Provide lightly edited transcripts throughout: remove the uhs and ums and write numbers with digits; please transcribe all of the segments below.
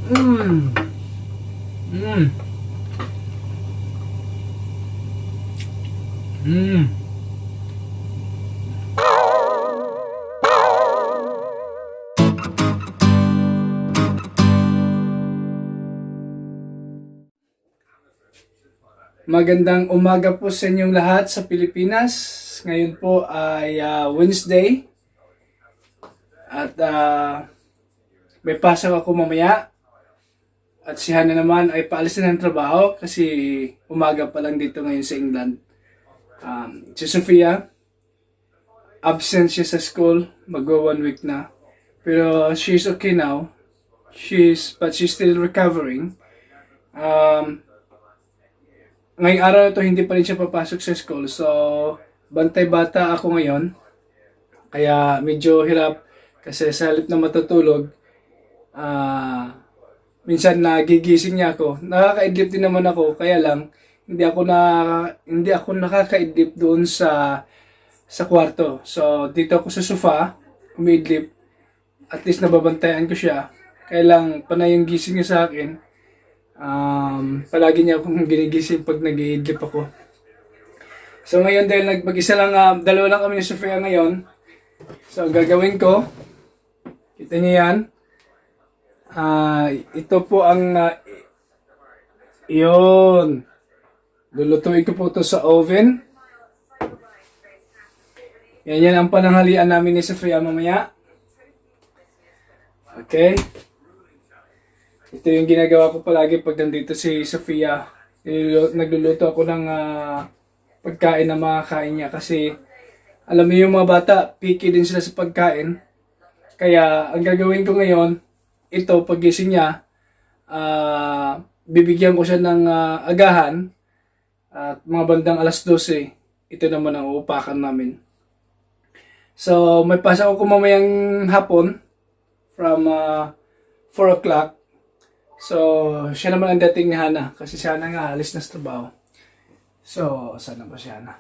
Mm. Mm. Mm. Magandang umaga po sa inyong lahat sa Pilipinas. Ngayon po ay Wednesday at may pasok ako mamaya. At si Hana naman ay paalis na ng trabaho kasi umaga pa lang dito ngayon sa England. Si Sophia, absent siya sa school, magwa 1 week na. Pero she's okay now. But she's still recovering. Ngayong araw na to hindi pa rin siya papasok sa school. So, bantay bata ako ngayon. Kaya medyo hirap kasi sa halip na matutulog, minsan nagigising niya ako. Nakakaidlip din naman ako, kaya lang hindi ako nakakaidlip doon sa kwarto. So, dito ako sa sofa, umiidlip. At least nababantayan ko siya. Kaya lang panay yung gising niya sa akin. Palagi niya akong ginigising pag nag-iidlip ako. So ngayon dahil mag-isa lang, dalawa lang kami ni Sophia ngayon. So ang gagawin ko, kita niyo yan. Ito po ang, yun. Lulutuin ko po ito sa oven. Yan ang pananghalian namin ni Sophia mamaya. Okay. Ito yung ginagawa ko palagi pag nandito si Sophia. Nagluluto ako ng pagkain na makakain niya kasi alam mo yung mga bata, picky din sila sa pagkain. Kaya ang gagawin ko ngayon, ito pagising niya, bibigyan ko siya ng agahan at mga bandang 12:00, ito naman ang uupakan namin. So may pasok ako mamayang hapon from 4 o'clock. So, siya naman ang dating ni Hana kasi si Hana nga alis na sa trabaho. So, saan na ba si Hana?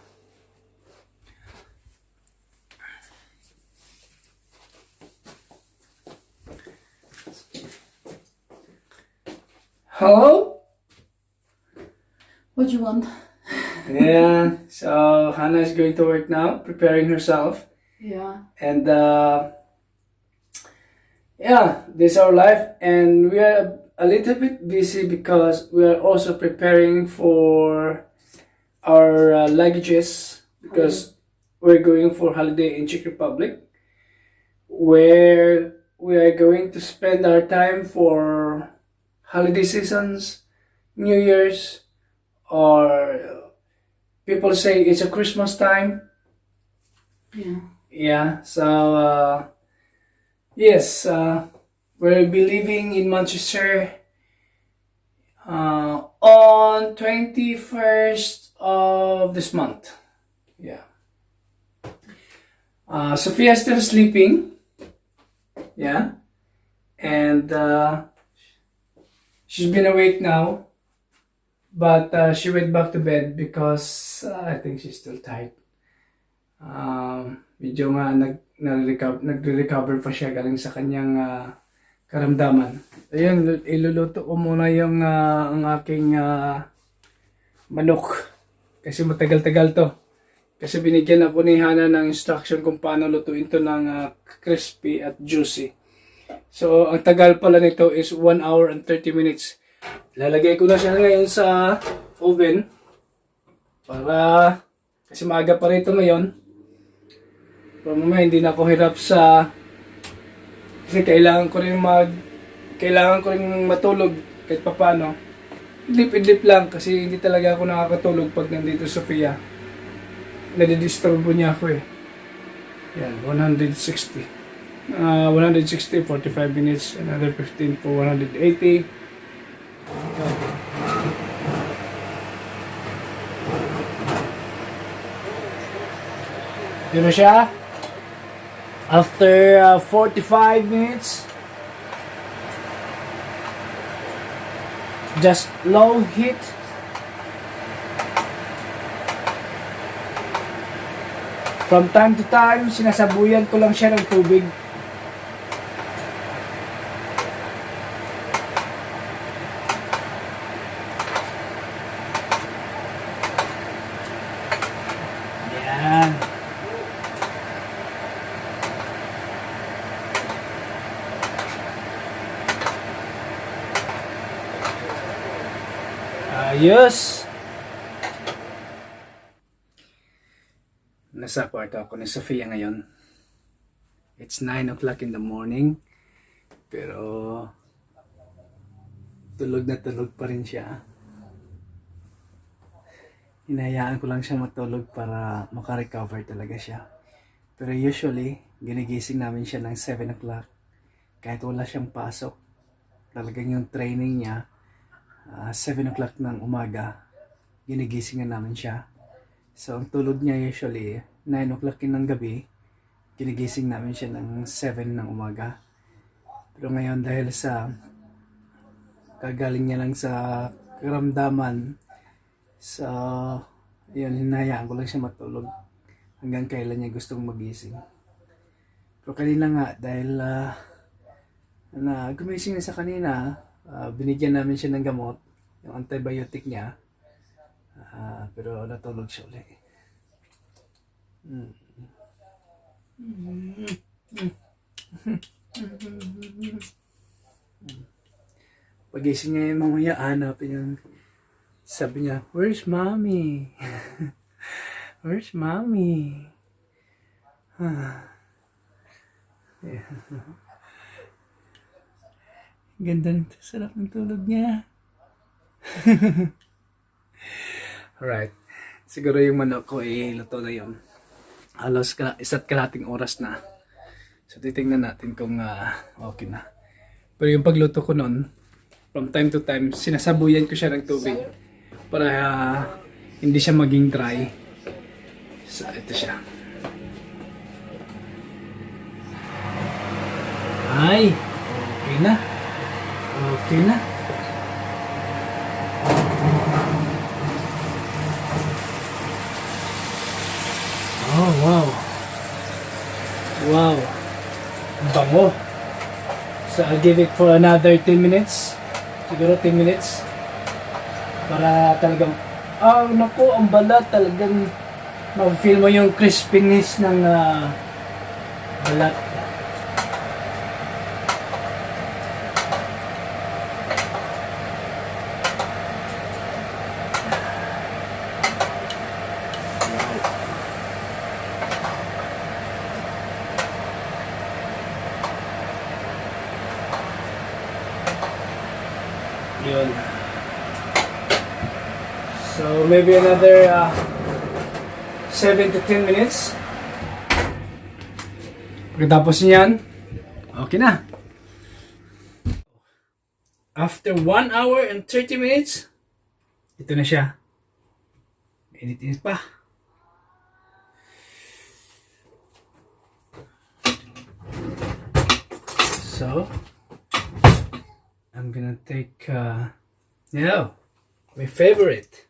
Hello? What do you want? Yeah, so Hana is going to work now, preparing herself. Yeah. And yeah, this is our life, and we are a little bit busy because we are also preparing for our luggages because we're going for holiday in Czech Republic, where we are going to spend our time for holiday seasons, New Year's, or people say it's a Christmas time. Yeah. Yeah, so yes, we'll be living in Manchester on 21st of this month. Yeah. Sophia is still sleeping. Yeah. And she's been awake now. But she went back to bed because I think she's still tired. Medyo nga nagre-recover pa siya galing sa kanyang karamdaman. Ayun, iluluto ko muna yung ang aking manok. Kasi matagal-tagal to. Kasi binigyan ako ni Hana ng instruction kung paano lutuin to ng crispy at juicy. So, ang tagal pala nito is 1 hour and 30 minutes. Lalagay ko na siya ngayon sa oven. Para, kasi maaga pa rito ngayon. Pero mamaya hindi na ako hirap kasi kailangan ko rin matulog kahit papaano. Idlip lang kasi hindi talaga ako nakakatulog pag nandito sa Sophia. Nadidisturbo niya ako eh. Yan, 160. 160, 45 minutes, another 15 for 180. Yun na siya. After 45 minutes, just low heat. From time to time, sinasabuyan ko lang siya ng tubig. Ayos! Nasa kwarto ako ni Sophia ngayon. It's 9 o'clock in the morning. Pero tulog na tulog pa rin siya. Hinahayaan ko lang siya matulog para makarecover talaga siya. Pero usually, ginigising namin siya ng 7 o'clock. Kahit wala siyang pasok. Talagang yung training niya, 7 o'clock ng umaga, ginigising na namin siya. So, ang tulog niya usually, 9 o'clock ng gabi, ginigising namin siya ng 7 ng umaga. Pero ngayon, dahil sa kagaling niya lang sa karamdaman, so, yun, hinahayaan ko lang siya matulog hanggang kailan niya gustong magising. Pero kanina nga, dahil gumising na sa kanina, binigyan namin siya ng gamot, yung antibiotic niya, pero natulog siya ulit. Pagising niya yung mamaya, hanapin yung sabi niya, "Where's mommy? Where's mommy?" Yeah. Ganda ng sarap ng tulog niya. Alright. Siguro yung manok ko luto na yun. Halos isa't kalating oras na. So titingnan natin kung okay na. Pero yung pagluto ko nun, from time to time, sinasabuyan ko siya ng tubig para hindi siya maging dry. So ito siya. Ay, okay na. Okay na. Oh, wow. Wow. Bango. So, I'll give it for another 10 minutes. Siguro 10 minutes. Para talagang, naku, ang balat talagang ma-feel mo yung crispiness ng balat. Yun. So maybe another 7 to 10 minutes. Pagkatapos niyan, okay na. After 1 hour and 30 minutes, ito na siya. Init-init pa. So, I'm gonna take, my favorite.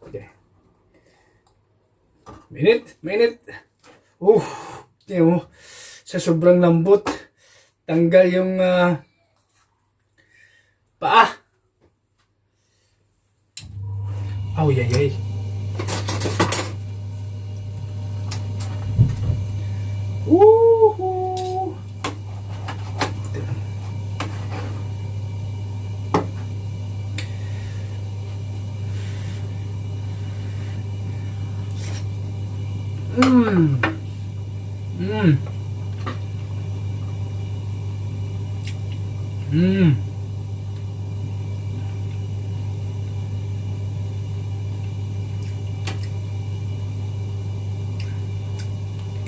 Okay. Minute. Tingnan mo, sa sobrang lambot, tanggal yung paa. Oh, yay. Woohoo!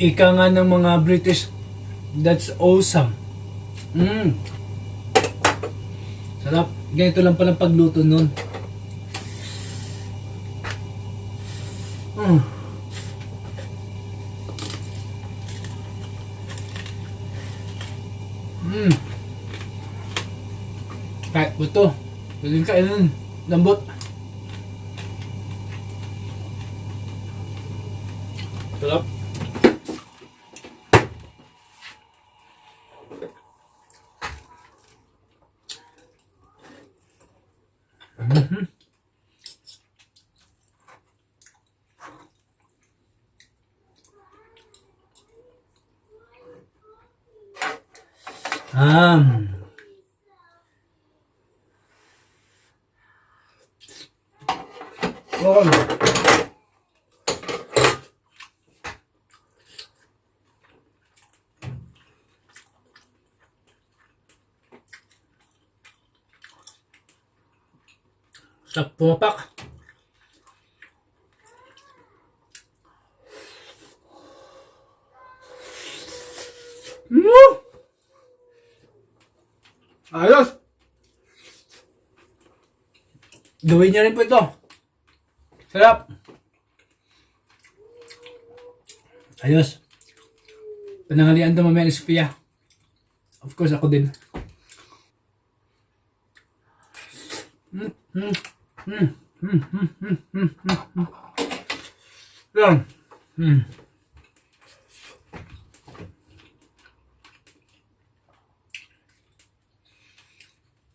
Ika nga ng mga British, that's awesome. Sarap. Ganito lang palang pagluto nun. Kahit buto, pwedeng kainin. Lambot. Sarap. Um, oh, sa pumapak. Ayos! Gawin niyo rin po ito. Sarap! Ayos! Panangalian ito mamaya ni Sophia. Of course, ako din. Yan.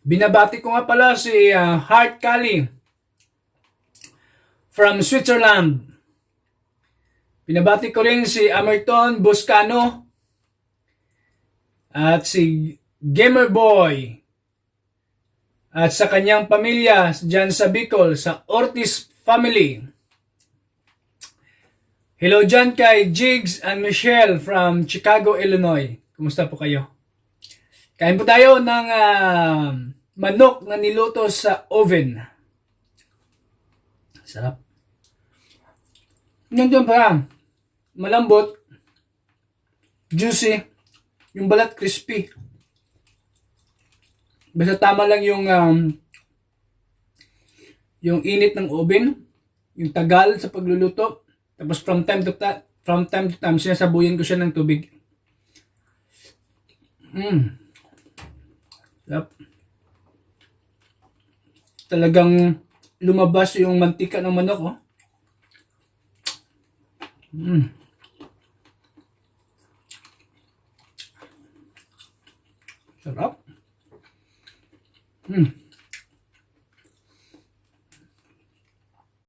Binabati ko nga pala si Heart Kali from Switzerland. Binabati ko rin si Amerton Boscano at si Gamer Boy at sa kanyang pamilya dyan sa Bicol, sa Ortiz family. Hello dyan kay Jigs and Michelle from Chicago, Illinois. Kumusta po kayo? Kain po tayo ng manok na niluto sa oven. Sarap. Nandiyan pa. Malambot. Juicy. Yung balat crispy. Basta tama lang yung init ng oven. Yung tagal sa pagluluto. Tapos from time to time, sinasabuyan ko siya ng tubig. Sarap. Talagang lumabas yung mantika ng manok, oh. Sarap.